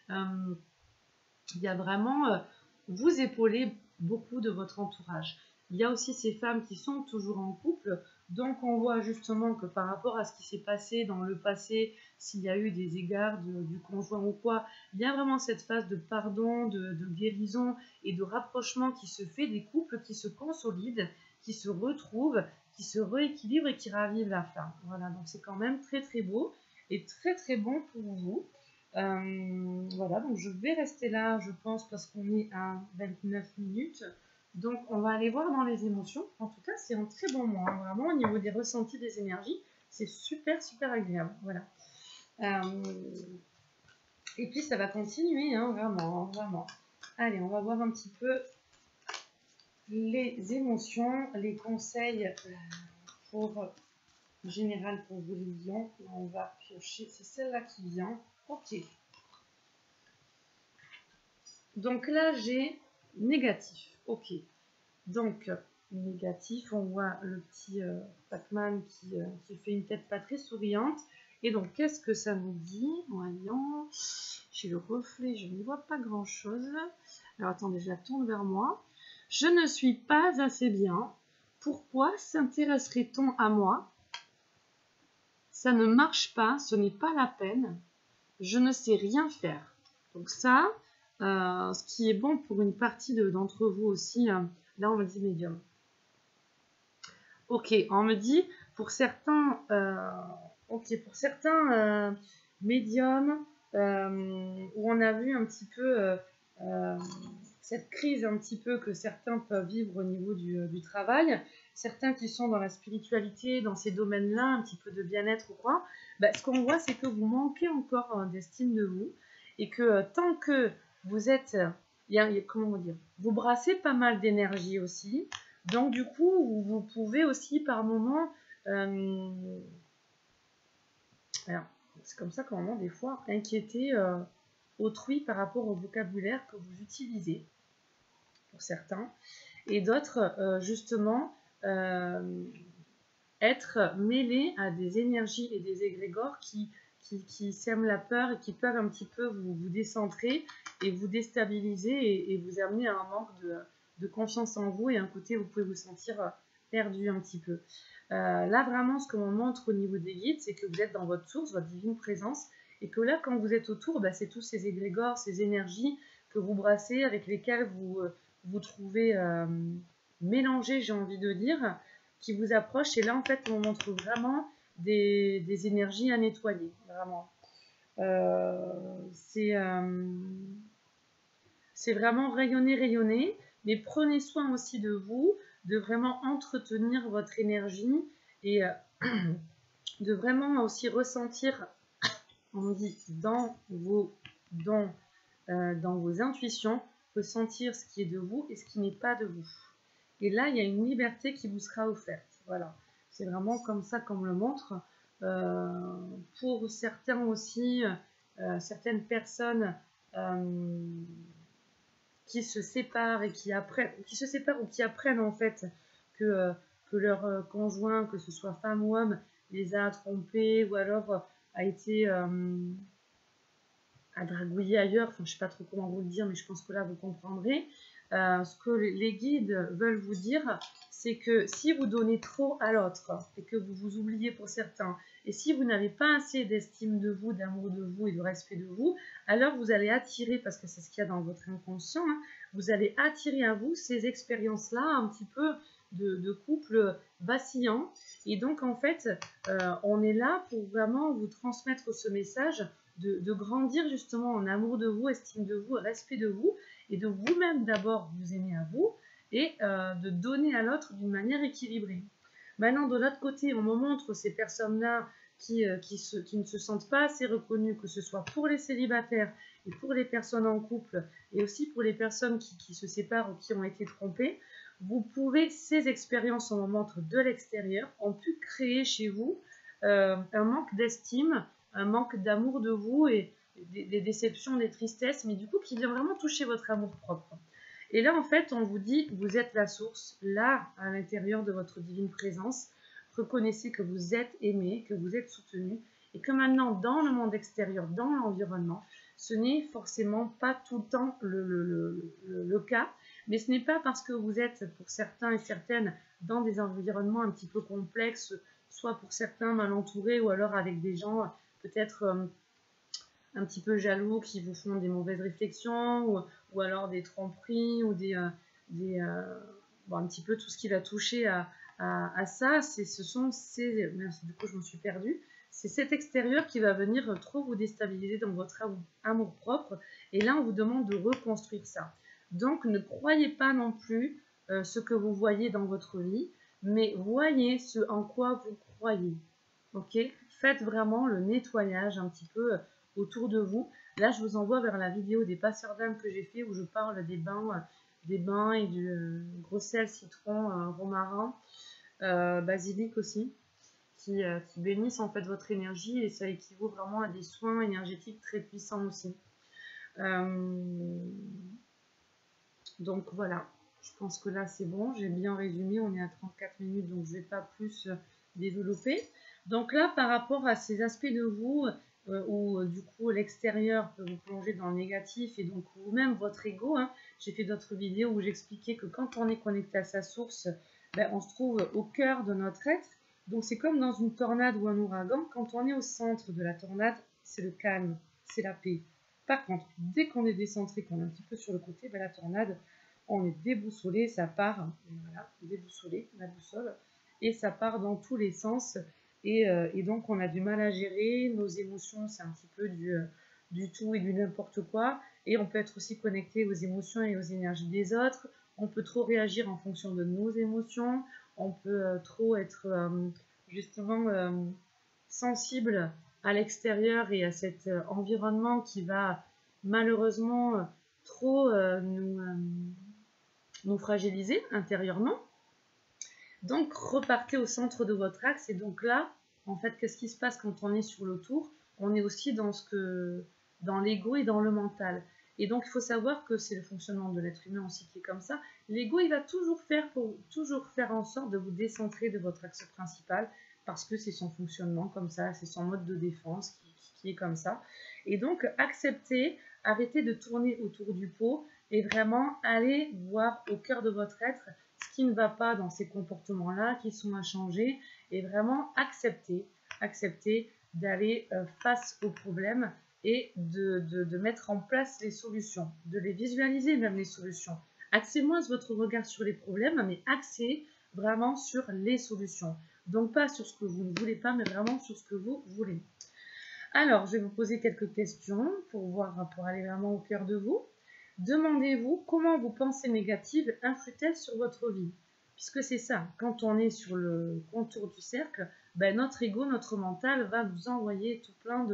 Il y a vraiment vous épaulez beaucoup de votre entourage. Il y a aussi ces femmes qui sont toujours en couple, donc on voit justement que par rapport à ce qui s'est passé dans le passé, s'il y a eu des égards du conjoint ou quoi, il y a vraiment cette phase de pardon, de guérison et de rapprochement qui se fait, des couples qui se consolident, qui se retrouvent, qui se rééquilibrent et qui ravivent la flamme. Voilà, donc c'est quand même très très beau et très très bon pour vous. Voilà, donc je vais rester là, je pense, parce qu'on est à 29 minutes. Donc, on va aller voir dans les émotions. En tout cas, c'est un très bon mois, hein, vraiment, au niveau des ressentis, des énergies. C'est super, super agréable. Voilà. Et puis, ça va continuer, hein, vraiment, vraiment. Allez, on va voir un petit peu les émotions, les conseils pour général pour vous les lions. Là, on va piocher, c'est celle-là qui vient. Ok. Donc là, j'ai négatif. Ok. Donc, négatif, on voit le petit Pac-Man qui fait une tête pas très souriante. Et donc, qu'est-ce que ça nous dit? Voyons. J'ai le reflet, je ne vois pas grand-chose. Alors, attendez, je la tourne vers moi. Je ne suis pas assez bien. Pourquoi s'intéresserait-on à moi? Ça ne marche pas, ce n'est pas la peine. Je ne sais rien faire. Donc ça, ce qui est bon pour une partie d'entre vous aussi, là on me dit médium. Ok, on me dit pour certains, médiums où on a vu un petit peu cette crise un petit peu que certains peuvent vivre au niveau du travail, certains qui sont dans la spiritualité, dans ces domaines-là, un petit peu de bien-être ou quoi, ce qu'on voit c'est que vous manquez encore d'estime de vous et que tant que vous êtes, comment dire, vous brassez pas mal d'énergie aussi. Donc du coup, vous pouvez aussi par moment, alors c'est comme ça qu'à un moment des fois, inquiéter autrui par rapport au vocabulaire que vous utilisez, pour certains, et d'autres justement être mêlés à des énergies et des égrégores qui sèment la peur et qui peuvent un petit peu vous décentrer et vous déstabiliser et vous amener à un manque de confiance en vous et un côté où vous pouvez vous sentir perdu un petit peu. Là vraiment ce que l'on montre au niveau des guides, c'est que vous êtes dans votre source, votre divine présence, et que là quand vous êtes autour, c'est tous ces égrégores, ces énergies que vous brassez, avec lesquelles vous trouvez mélangés, j'ai envie de dire, qui vous approchent, et là en fait on montre vraiment des énergies à nettoyer, vraiment. C'est vraiment rayonner, mais prenez soin aussi de vous, de vraiment entretenir votre énergie et de vraiment aussi ressentir, on dit, dans vos intuitions, ressentir ce qui est de vous et ce qui n'est pas de vous. Et là, il y a une liberté qui vous sera offerte. Voilà, c'est vraiment comme ça qu'on me le montre. Pour certains aussi, certaines personnes qui se séparent et qui apprennent en fait que leur conjoint, que ce soit femme ou homme, les a trompés ou alors a été à dragouiller ailleurs, enfin je sais pas trop comment vous le dire, mais je pense que là vous comprendrez. Ce que les guides veulent vous dire, c'est que si vous donnez trop à l'autre et que vous vous oubliez pour certains, et si vous n'avez pas assez d'estime de vous, d'amour de vous et de respect de vous, alors vous allez attirer, parce que c'est ce qu'il y a dans votre inconscient, vous allez attirer à vous ces expériences-là un petit peu de couple vacillant. Et donc en fait, on est là pour vraiment vous transmettre ce message de grandir justement en amour de vous, estime de vous, respect de vous, et de vous-même d'abord vous aimer à vous, et de donner à l'autre d'une manière équilibrée. Maintenant, de l'autre côté, on me montre ces personnes-là qui ne se sentent pas assez reconnues, que ce soit pour les célibataires et pour les personnes en couple, et aussi pour les personnes qui se séparent ou qui ont été trompées. Vous pouvez, ces expériences, on me montre de l'extérieur, ont pu créer chez vous un manque d'estime, un manque d'amour de vous et des déceptions, des tristesses, mais du coup qui vient vraiment toucher votre amour propre. Et là, en fait, on vous dit, vous êtes la source, là, à l'intérieur de votre divine présence. Reconnaissez que vous êtes aimé, que vous êtes soutenu, et que maintenant, dans le monde extérieur, dans l'environnement, ce n'est forcément pas tout le temps le cas, mais ce n'est pas parce que vous êtes, pour certains et certaines, dans des environnements un petit peu complexes, soit pour certains mal entourés, ou alors avec des gens peut-être un petit peu jaloux qui vous font des mauvaises réflexions, ou alors des tromperies, ou bon, un petit peu tout ce qui va toucher à ça. Du coup je me suis perdue. C'est cet extérieur qui va venir trop vous déstabiliser dans votre amour propre, et là on vous demande de reconstruire ça. Donc ne croyez pas non plus ce que vous voyez dans votre vie, mais voyez ce en quoi vous croyez. Ok, faites vraiment le nettoyage un petit peu autour de vous. Là, je vous envoie vers la vidéo des passeurs d'âme que j'ai fait, où je parle des bains et du gros sel, citron, romarin, basilic aussi, qui bénissent en fait votre énergie, et ça équivaut vraiment à des soins énergétiques très puissants aussi. Donc voilà, je pense que là c'est bon, j'ai bien résumé, on est à 34 minutes, donc je ne vais pas plus développer. Donc là, par rapport à ces aspects de vous, où du coup l'extérieur peut vous plonger dans le négatif, et donc vous-même, votre ego, j'ai fait d'autres vidéos où j'expliquais que quand on est connecté à sa source, ben, on se trouve au cœur de notre être. Donc c'est comme dans une tornade ou un ouragan. Quand on est au centre de la tornade, c'est le calme, c'est la paix. Par contre, dès qu'on est décentré, qu'on est un petit peu sur le côté, ben, la tornade, on est déboussolé, ça part, voilà, déboussolé, la boussole, et ça part dans tous les sens. Et donc on a du mal à gérer, nos émotions, c'est un petit peu du tout et du n'importe quoi. Et on peut être aussi connecté aux émotions et aux énergies des autres. On peut trop réagir en fonction de nos émotions. On peut trop être justement sensible à l'extérieur et à cet environnement qui va malheureusement trop nous fragiliser intérieurement. Donc repartez au centre de votre axe et donc là, en fait, qu'est-ce qui se passe quand on est sur le tour? On est aussi dans l'ego et dans le mental. Et donc il faut savoir que c'est le fonctionnement de l'être humain aussi qui est comme ça. L'ego, il va toujours faire en sorte de vous décentrer de votre axe principal parce que c'est son fonctionnement comme ça, c'est son mode de défense qui est comme ça. Et donc acceptez, arrêtez de tourner autour du pot et vraiment allez voir au cœur de votre être ce qui ne va pas dans ces comportements-là, qui sont à changer, et vraiment accepter d'aller face aux problèmes et de mettre en place les solutions, de les visualiser même les solutions. Axez moins votre regard sur les problèmes, mais axez vraiment sur les solutions. Donc pas sur ce que vous ne voulez pas, mais vraiment sur ce que vous voulez. Alors, je vais vous poser quelques questions pour aller vraiment au cœur de vous. Demandez-vous comment vos pensées négatives influent-elles sur votre vie? Puisque c'est ça, quand on est sur le contour du cercle, ben notre ego, notre mental va nous envoyer tout plein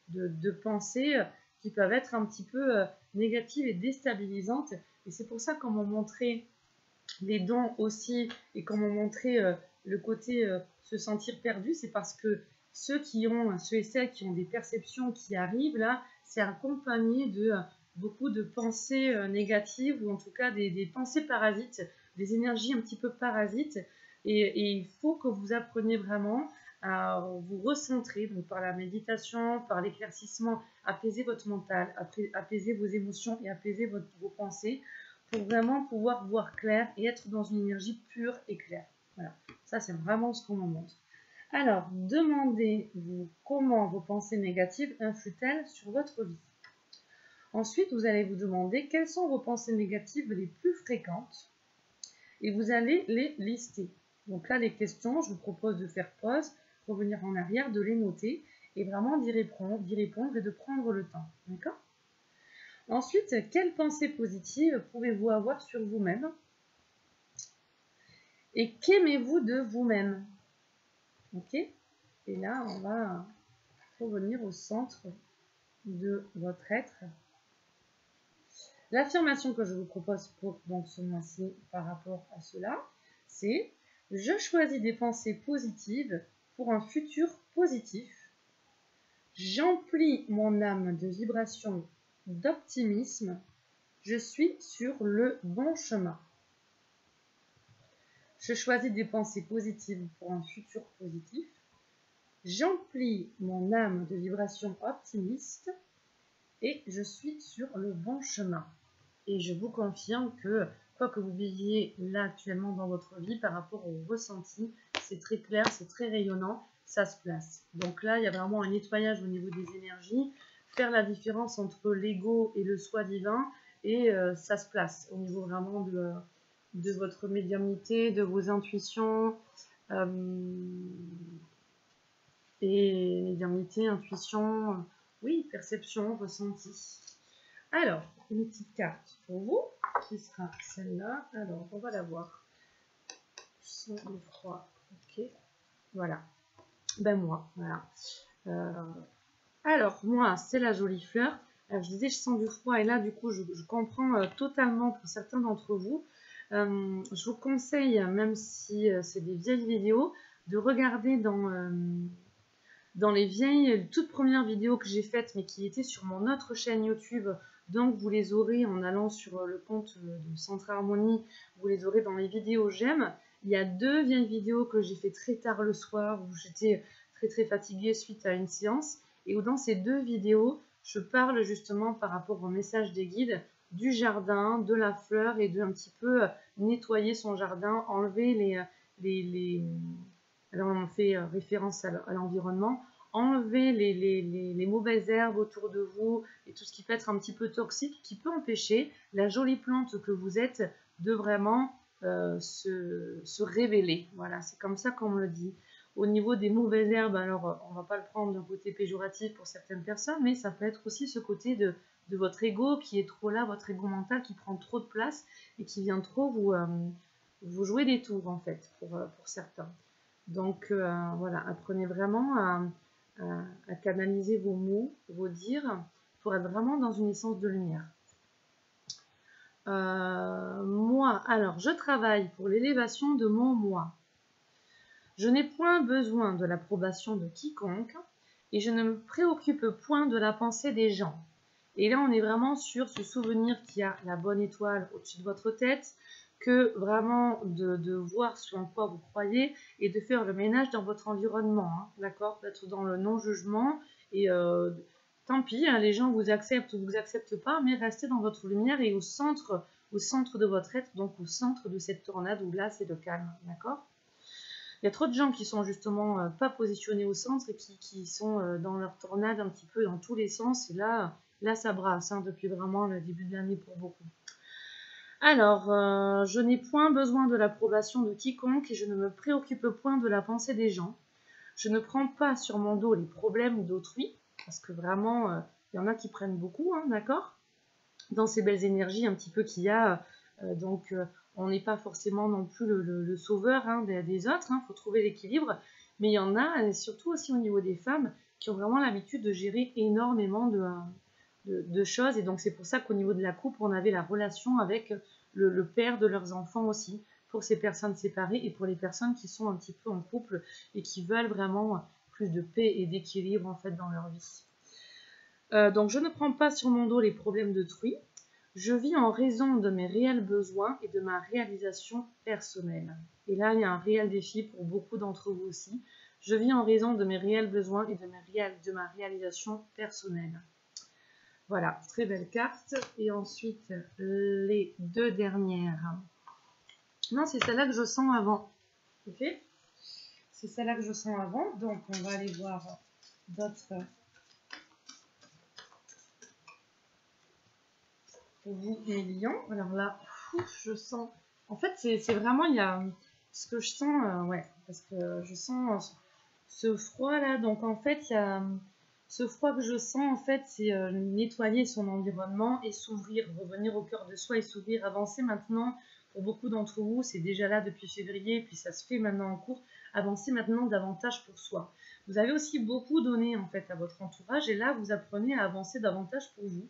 de pensées qui peuvent être un petit peu négatives et déstabilisantes. Et c'est pour ça qu'on m'a montré les dons aussi et qu'on m'a montré le côté se sentir perdu, c'est parce que ceux et celles qui ont des perceptions qui arrivent là, c'est accompagné de beaucoup de pensées négatives ou en tout cas des pensées parasites, des énergies un petit peu parasites. Et il faut que vous appreniez vraiment à vous recentrer, donc par la méditation, par l'éclaircissement, apaiser votre mental, apaiser vos émotions et apaiser vos pensées pour vraiment pouvoir voir clair et être dans une énergie pure et claire. Voilà, ça c'est vraiment ce qu'on me montre. Alors, demandez-vous comment vos pensées négatives influent-elles sur votre vie. Ensuite, vous allez vous demander quelles sont vos pensées négatives les plus fréquentes et vous allez les lister. Donc là, les questions, je vous propose de faire pause, revenir en arrière, de les noter et vraiment d'y répondre et de prendre le temps. D'accord ? Ensuite, quelles pensées positives pouvez-vous avoir sur vous-même? Et qu'aimez-vous de vous-même? Ok? Et là, on va revenir au centre de votre être. L'affirmation que je vous propose pour ce mois-ci par rapport à cela, c'est « Je choisis des pensées positives pour un futur positif. J'emplis mon âme de vibrations d'optimisme. Je suis sur le bon chemin. » Je choisis des pensées positives pour un futur positif. J'emplis mon âme de vibrations optimistes et je suis sur le bon chemin. Et je vous confirme que quoi que vous viviez là actuellement dans votre vie par rapport au ressenti, c'est très clair, c'est très rayonnant, ça se place. Donc là, il y a vraiment un nettoyage au niveau des énergies, faire la différence entre l'ego et le soi divin, et ça se place au niveau vraiment de votre médiumnité, de vos intuitions, et médiumnité, intuition, oui, perception, ressenti. Alors, une petite carte pour vous, qui sera celle-là. Alors, on va la voir. Je sens le froid. Ok, voilà. Ben moi, voilà. Alors, moi, c'est la jolie fleur. Alors, je disais, je sens du froid. Et là, du coup, je comprends totalement pour certains d'entre vous. Je vous conseille, même si c'est des vieilles vidéos, de regarder dans les toutes premières vidéos que j'ai faites, mais qui étaient sur mon autre chaîne YouTube. Donc, vous les aurez en allant sur le compte de Centre Harmonie. Vous les aurez dans les vidéos j'aime. Il y a 2 vieilles vidéos que j'ai fait très tard le soir, où j'étais très très fatiguée suite à une séance. Et dans ces 2 vidéos, je parle justement par rapport au message des guides du jardin, de la fleur et de un petit peu nettoyer son jardin, enlever alors on fait référence à l'environnement, enlever les mauvaises herbes autour de vous et tout ce qui peut être un petit peu toxique, qui peut empêcher la jolie plante que vous êtes de vraiment se révéler. Voilà, c'est comme ça qu'on me le dit. Au niveau des mauvaises herbes, alors on ne va pas le prendre d'un côté péjoratif pour certaines personnes, mais ça peut être aussi ce côté de votre ego qui est trop là, votre ego mental qui prend trop de place et qui vient trop vous jouer des tours en fait pour certains. Donc voilà, apprenez vraiment à canaliser vos mots, vos dires pour être vraiment dans une essence de lumière. Moi, alors je travaille pour l'élévation de mon moi. Je n'ai point besoin de l'approbation de quiconque et je ne me préoccupe point de la pensée des gens. Et là, on est vraiment sur ce souvenir qu'il y a la bonne étoile au-dessus de votre tête, que vraiment de voir sur en quoi vous croyez et de faire le ménage dans votre environnement, hein, d'accord, d'être dans le non-jugement et tant pis, hein, les gens vous acceptent ou vous acceptent pas, mais restez dans votre lumière et au centre de votre être, donc au centre de cette tornade où là c'est le calme, d'accord. Il y a trop de gens qui sont justement pas positionnés au centre et qui sont dans leur tornade un petit peu dans tous les sens. Et là ça brasse hein, depuis vraiment le début de l'année pour beaucoup. Alors, je n'ai point besoin de l'approbation de quiconque et je ne me préoccupe point de la pensée des gens. Je ne prends pas sur mon dos les problèmes d'autrui, parce que vraiment, il y en a qui prennent beaucoup, hein, d'accord? Dans ces belles énergies un petit peu qu'il y a, donc on n'est pas forcément non plus le sauveur hein, des autres, il faut trouver l'équilibre, mais il y en a, et surtout aussi au niveau des femmes, qui ont vraiment l'habitude de gérer énormément de choses, et donc c'est pour ça qu'au niveau de la couple, on avait la relation avec le père de leurs enfants aussi, pour ces personnes séparées et pour les personnes qui sont un petit peu en couple et qui veulent vraiment plus de paix et d'équilibre en fait dans leur vie. Donc je ne prends pas sur mon dos les problèmes d'autrui. Je vis en raison de mes réels besoins et de ma réalisation personnelle. Et là, il y a un réel défi pour beaucoup d'entre vous aussi. Je vis en raison de mes réels besoins et de ma réalisation personnelle. Voilà, très belle carte. Et ensuite, les deux dernières. Non, c'est celle-là que je sens avant. Ok ? C'est celle-là que je sens avant. Donc, on va aller voir d'autres... Pour vous, les lions. Alors là, je sens... En fait, c'est vraiment, il y a ce que je sens, ouais, parce que je sens ce froid là. Donc en fait, il y a ce froid que je sens, en fait, c'est nettoyer son environnement et s'ouvrir, revenir au cœur de soi et s'ouvrir, avancer maintenant. Pour beaucoup d'entre vous, c'est déjà là depuis février, puis ça se fait maintenant en cours. Avancer maintenant davantage pour soi. Vous avez aussi beaucoup donné en fait à votre entourage et là, vous apprenez à avancer davantage pour vous.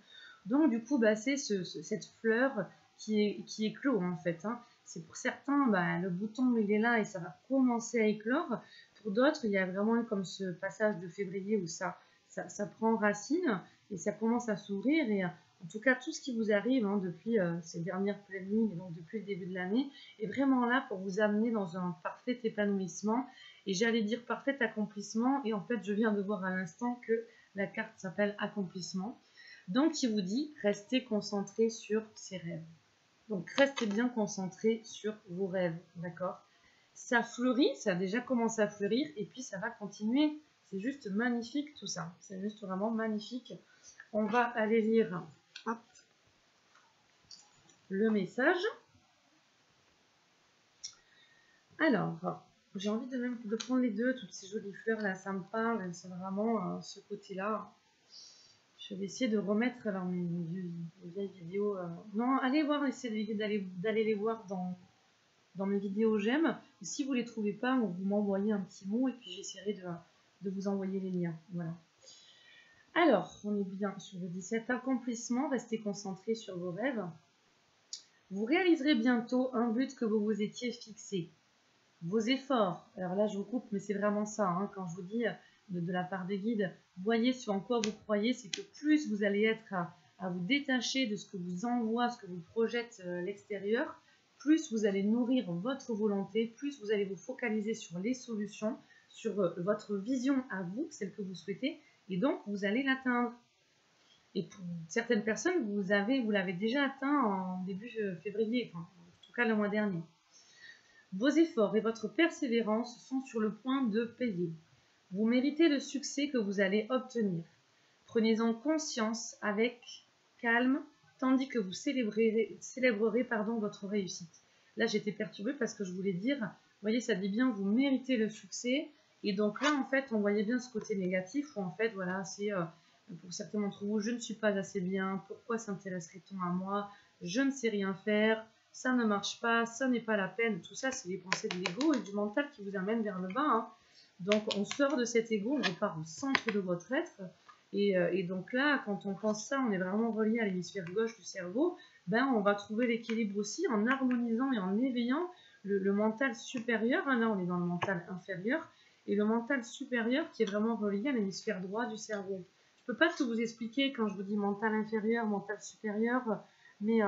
Donc du coup, bah, c'est cette fleur qui éclot en fait. Hein. C'est pour certains, bah, le bouton il est là et ça va commencer à éclore. Pour d'autres, il y a vraiment eu comme ce passage de février où ça prend racine et ça commence à s'ouvrir. Et en tout cas, tout ce qui vous arrive hein, depuis ces dernières pleines lunes et donc depuis le début de l'année est vraiment là pour vous amener dans un parfait épanouissement. Et j'allais dire parfait accomplissement. Et en fait, je viens de voir à l'instant que la carte s'appelle accomplissement. Donc, il vous dit, restez concentré sur ses rêves. Donc, restez bien concentré sur vos rêves, d'accord? Ça fleurit, ça a déjà commencé à fleurir, et puis ça va continuer. C'est juste magnifique tout ça. C'est juste vraiment magnifique. On va aller lire hop, le message. Alors, j'ai envie de prendre les deux, toutes ces jolies fleurs là, ça me parle, c'est vraiment ce côté-là. Je vais essayer de remettre alors mes vieilles vidéos. Non, allez voir, essayez d'aller les voir dans mes vidéos j'aime. Si vous ne les trouvez pas, vous m'envoyez un petit mot et puis j'essaierai de vous envoyer les liens. Voilà. Alors, on est bien sur le 17. Accomplissement, restez concentré sur vos rêves. Vous réaliserez bientôt un but que vous vous étiez fixé. Vos efforts, alors là je vous coupe, mais c'est vraiment ça, hein, quand je vous dis de la part des guides, voyez sur en quoi vous croyez, c'est que plus vous allez être à vous détacher de ce que vous envoie, ce que vous projette l'extérieur, plus vous allez nourrir votre volonté, plus vous allez vous focaliser sur les solutions, sur votre vision à vous, celle que vous souhaitez, et donc vous allez l'atteindre. Et pour certaines personnes, vous l'avez déjà atteint en début février, enfin, en tout cas le mois dernier. Vos efforts et votre persévérance sont sur le point de payer. Vous méritez le succès que vous allez obtenir. Prenez-en conscience avec calme, tandis que vous célébrerez votre réussite. Là, j'étais perturbée parce que je voulais dire, vous voyez, ça dit bien, vous méritez le succès. Et donc là, en fait, on voyait bien ce côté négatif où, en fait, voilà, c'est pour certains d'entre vous, je ne suis pas assez bien, pourquoi s'intéresserait-on à moi, je ne sais rien faire, ça ne marche pas, ça n'est pas la peine. Tout ça, c'est les pensées de l'ego et du mental qui vous amènent vers le bas, hein. Donc, on sort de cet ego, on repart au centre de votre être. Et donc là, quand on pense ça, on est vraiment relié à l'hémisphère gauche du cerveau, ben on va trouver l'équilibre aussi en harmonisant et en éveillant le mental supérieur. Hein, là, on est dans le mental inférieur. Et le mental supérieur qui est vraiment relié à l'hémisphère droit du cerveau. Je ne peux pas tout vous expliquer quand je vous dis mental inférieur, mental supérieur, mais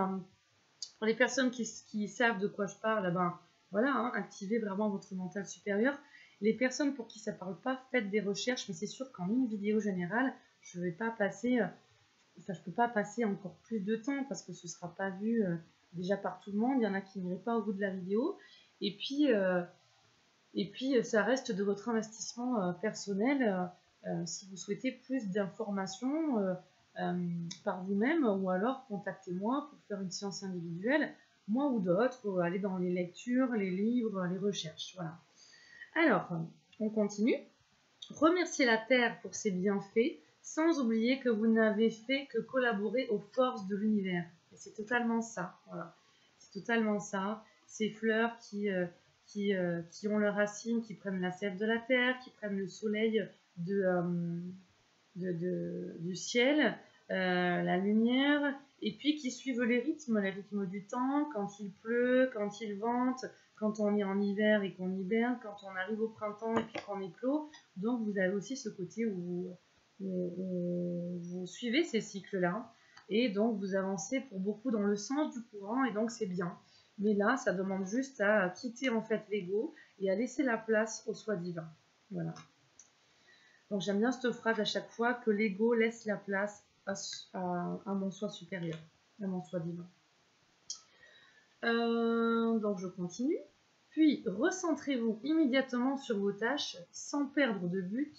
pour les personnes qui savent de quoi je parle, ben voilà, hein, activez vraiment votre mental supérieur. Les personnes pour qui ça ne parle pas, faites des recherches, mais c'est sûr qu'en une vidéo générale, je ne vais pas passer, enfin, je peux pas passer encore plus de temps parce que ce ne sera pas vu déjà par tout le monde. Il y en a qui n'iraient pas au bout de la vidéo. Et puis, ça reste de votre investissement personnel si vous souhaitez plus d'informations par vous-même ou alors contactez-moi pour faire une séance individuelle, moi ou d'autres, aller dans les lectures, les livres, les recherches. Voilà. Alors, on continue. Remerciez la Terre pour ses bienfaits, sans oublier que vous n'avez fait que collaborer aux forces de l'univers. Et c'est totalement ça. Voilà. C'est totalement ça. Ces fleurs qui ont leurs racines, qui prennent la sève de la terre, qui prennent le soleil du ciel, la lumière, et puis qui suivent les rythmes du temps, quand il pleut, quand il vente, quand on est en hiver et qu'on hiberne, quand on arrive au printemps et puis qu'on éclot. Donc vous avez aussi ce côté où vous suivez ces cycles-là, et donc vous avancez pour beaucoup dans le sens du courant, et donc c'est bien. Mais là, ça demande juste à quitter en fait l'ego et à laisser la place au soi divin. Voilà. Donc j'aime bien cette phrase à chaque fois, que l'ego laisse la place à mon soi supérieur, à mon soi divin. Donc je continue. Puis recentrez-vous immédiatement sur vos tâches sans perdre de vue,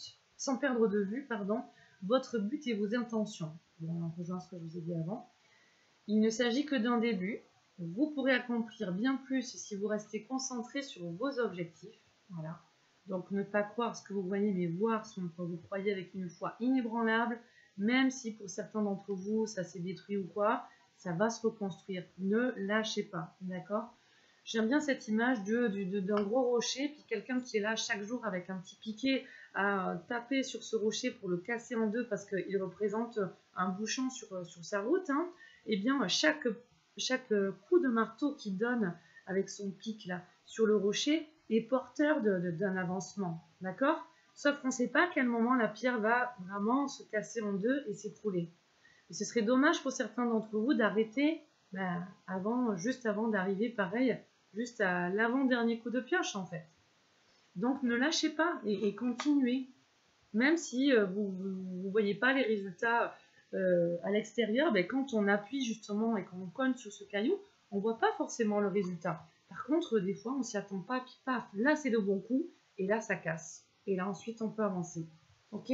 votre but et vos intentions. Bon, on rejoint ce que je vous ai dit avant. Il ne s'agit que d'un début. Vous pourrez accomplir bien plus si vous restez concentré sur vos objectifs. Voilà. Donc ne pas croire ce que vous voyez, mais voir ce que vous croyez avec une foi inébranlable, même si pour certains d'entre vous ça s'est détruit ou quoi, ça va se reconstruire. Ne lâchez pas, d'accord? J'aime bien cette image d'un gros rocher, puis quelqu'un qui est là chaque jour avec un petit piquet à taper sur ce rocher pour le casser en deux parce qu'il représente un bouchon sur sa route. Hein. Eh bien, chaque coup de marteau qu'il donne avec son pic là sur le rocher est porteur d'un avancement, d'accord? Sauf qu'on ne sait pas à quel moment la pierre va vraiment se casser en deux et s'écrouler. Et ce serait dommage pour certains d'entre vous d'arrêter juste avant d'arriver, pareil, juste à l'avant-dernier coup de pioche en fait. Donc ne lâchez pas et continuez. Même si vous ne voyez pas les résultats à l'extérieur, ben, quand on appuie justement et qu'on cogne sur ce caillou, on ne voit pas forcément le résultat. Par contre, des fois, on ne s'y attend pas, puis paf, là c'est le bon coup, et là ça casse. Et là ensuite, on peut avancer. Ok?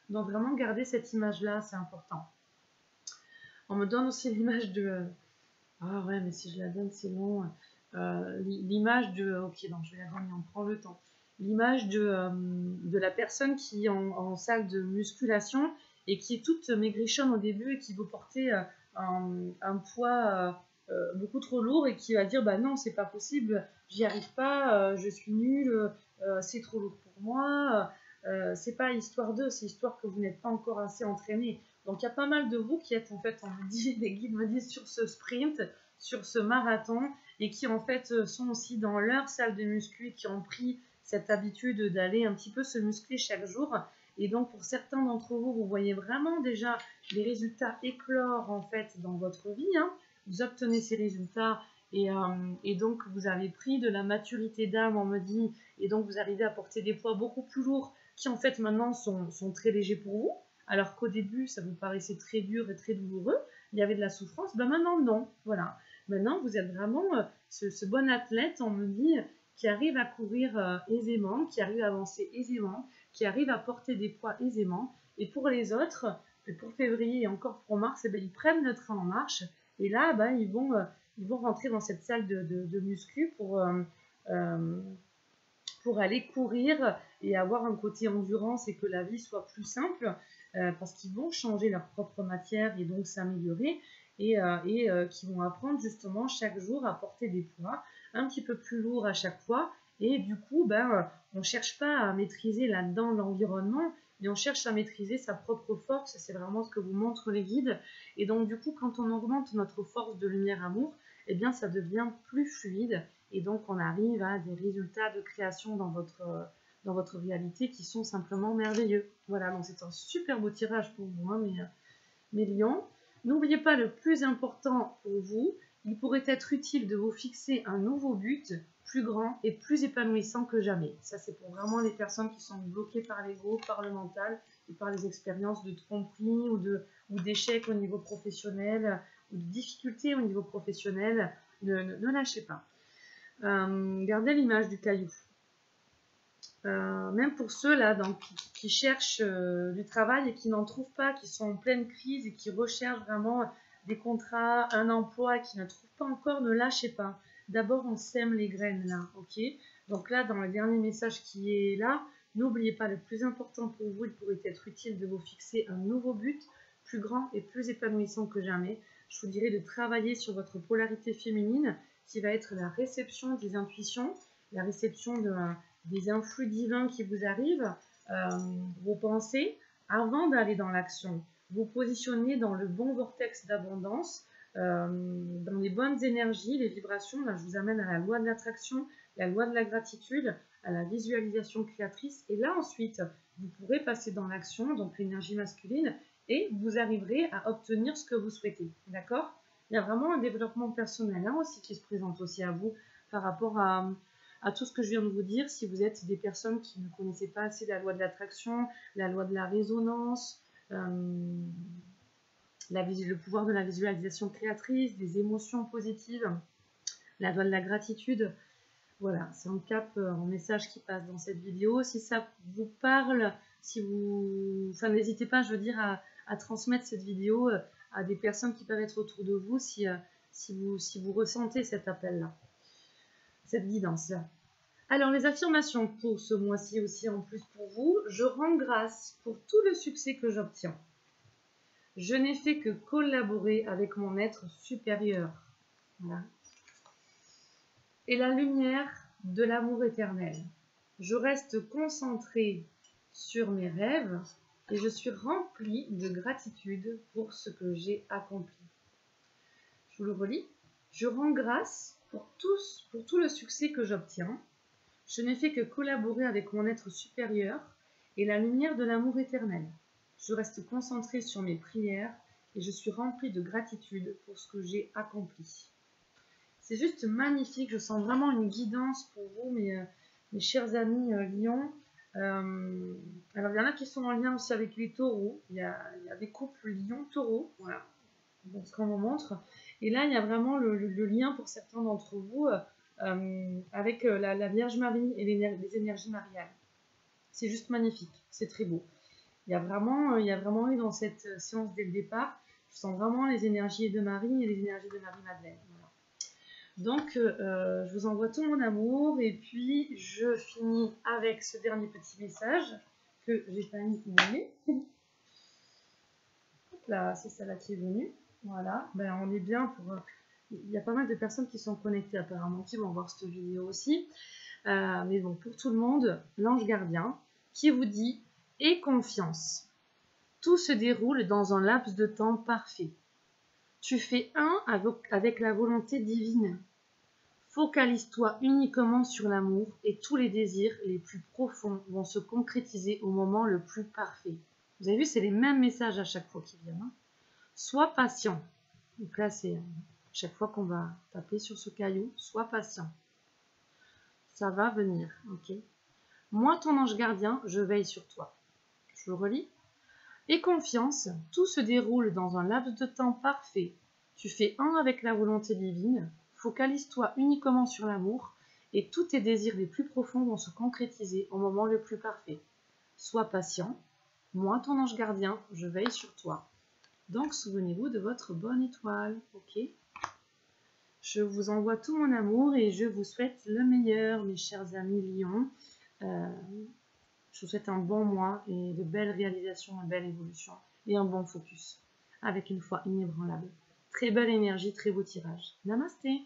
Donc vraiment, garder cette image-là, c'est important. On me donne aussi l'image de... Ah ouais, mais si je la donne, c'est long. L'image de... Ok, non, je vais la donner, on prend le temps. L'image de la personne qui est en salle de musculation et qui est toute maigrichonne au début et qui veut porter un poids beaucoup trop lourd et qui va dire bah non, c'est pas possible, j'y arrive pas, je suis nulle, c'est trop lourd pour moi. C'est pas histoire d'eux, c'est histoire que vous n'êtes pas encore assez entraîné. Donc il y a pas mal de vous qui êtes en fait, les guides me disent, sur ce sprint, sur ce marathon, et qui en fait sont aussi dans leur salle de muscu et qui ont pris cette habitude d'aller un petit peu se muscler chaque jour. Et donc pour certains d'entre vous, vous voyez vraiment déjà les résultats éclore en fait dans votre vie. Hein. Vous obtenez ces résultats et donc vous avez pris de la maturité d'âme, on me dit, et donc vous arrivez à porter des poids beaucoup plus lourds qui en fait maintenant sont très légers pour vous. alors qu'au début, ça vous paraissait très dur et très douloureux, il y avait de la souffrance, ben maintenant, non. Voilà. Maintenant, vous êtes vraiment ce bon athlète, on me dit, qui arrive à courir aisément, qui arrive à avancer aisément, qui arrive à porter des poids aisément. Et pour les autres, pour février et encore pour mars, eh ben, ils prennent le train en marche. Et là, ben, ils vont rentrer dans cette salle de muscu pour aller courir et avoir un côté endurance et que la vie soit plus simple, parce qu'ils vont changer leur propre matière et donc s'améliorer, et qui vont apprendre justement chaque jour à porter des poids un petit peu plus lourds à chaque fois. Et du coup, on ne cherche pas à maîtriser là-dedans l'environnement, mais on cherche à maîtriser sa propre force. C'est vraiment ce que vous montrent les guides. Et donc du coup, quand on augmente notre force de lumière-amour, eh bien ça devient plus fluide. Et donc on arrive à des résultats de création dans votre réalité qui sont simplement merveilleux. Voilà, donc c'est un super beau tirage pour vous, hein, mes lions. N'oubliez pas le plus important pour vous, il pourrait être utile de vous fixer un nouveau but plus grand et plus épanouissant que jamais. Ça, c'est pour vraiment les personnes qui sont bloquées par l'ego, par le mental et par les expériences de tromperie ou d'échecs au niveau professionnel ou de difficultés au niveau professionnel. Ne lâchez pas. Gardez l'image du caillou. Même pour ceux là qui cherchent du travail et qui n'en trouvent pas, qui sont en pleine crise et qui recherchent vraiment des contrats, un emploi, qui ne trouvent pas encore, ne lâchez pas. D'abord, on sème les graines là, ok? Donc là, dans le dernier message qui est là, n'oubliez pas, le plus important pour vous, il pourrait être utile de vous fixer un nouveau but, plus grand et plus épanouissant que jamais. Je vous dirais de travailler sur votre polarité féminine, qui va être la réception des intuitions, la réception des influx divins qui vous arrivent, vos pensées, avant d'aller dans l'action. Vous positionnez dans le bon vortex d'abondance, dans les bonnes énergies, les vibrations. Là, je vous amène à la loi de l'attraction, la loi de la gratitude, à la visualisation créatrice. Et là, ensuite, vous pourrez passer dans l'action, donc l'énergie masculine, et vous arriverez à obtenir ce que vous souhaitez. D'accord? Il y a vraiment un développement personnel hein, aussi qui se présente aussi à vous par rapport à tout ce que je viens de vous dire. Si vous êtes des personnes qui ne connaissaient pas assez la loi de l'attraction, la loi de la résonance, le pouvoir de la visualisation créatrice, des émotions positives, la loi de la gratitude, voilà, c'est un cap, un message qui passe dans cette vidéo. Si ça vous parle, n'hésitez pas, je veux dire, à transmettre cette vidéo à des personnes qui peuvent être autour de vous si vous ressentez cet appel-là, cette guidance-là. Alors, les affirmations pour ce mois-ci aussi en plus pour vous. Je rends grâce pour tout le succès que j'obtiens. Je n'ai fait que collaborer avec mon être supérieur. Voilà. Et la lumière de l'amour éternel. Je reste concentrée sur mes rêves et je suis remplie de gratitude pour ce que j'ai accompli. Je vous le relis. Je rends grâce pour tout le succès que j'obtiens. Je n'ai fait que collaborer avec mon être supérieur et la lumière de l'amour éternel. Je reste concentrée sur mes prières et je suis remplie de gratitude pour ce que j'ai accompli. C'est juste magnifique, je sens vraiment une guidance pour vous, mes chers amis lions. Alors, il y en a qui sont en lien aussi avec les taureaux. Il y a des couples lions-taureaux, voilà, donc, ce qu'on vous montre. Et là, il y a vraiment le lien pour certains d'entre vous avec la Vierge Marie et les énergies mariales. C'est juste magnifique, c'est très beau. Il y a vraiment eu dans cette séance dès le départ, je sens vraiment les énergies de Marie et les énergies de Marie-Madeleine. Voilà. Donc, je vous envoie tout mon amour et puis je finis avec ce dernier petit message que j'ai pas mis. Là, c'est celle-là qui est venue. Voilà, on est bien pour... Il y a pas mal de personnes qui sont connectées apparemment, qui vont voir cette vidéo aussi. Mais bon, pour tout le monde, l'ange gardien qui vous dit « Aie confiance. Tout se déroule dans un laps de temps parfait. Tu fais un avec la volonté divine. Focalise-toi uniquement sur l'amour et tous les désirs les plus profonds vont se concrétiser au moment le plus parfait. » Vous avez vu, c'est les mêmes messages à chaque fois qui viennent. Hein. Sois patient. Donc là, c'est chaque fois qu'on va taper sur ce caillou, sois patient. Ça va venir, ok? Moi, ton ange gardien, je veille sur toi. Je le relis. Et confiance, tout se déroule dans un laps de temps parfait. Tu fais un avec la volonté divine, focalise-toi uniquement sur l'amour, et tous tes désirs les plus profonds vont se concrétiser au moment le plus parfait. Sois patient, moi ton ange gardien, je veille sur toi. Donc souvenez-vous de votre bonne étoile, ok? Je vous envoie tout mon amour et je vous souhaite le meilleur, mes chers amis Lions. Je vous souhaite un bon mois et de belles réalisations, une belle évolution et un bon focus avec une foi inébranlable. Très belle énergie, très beau tirage. Namasté!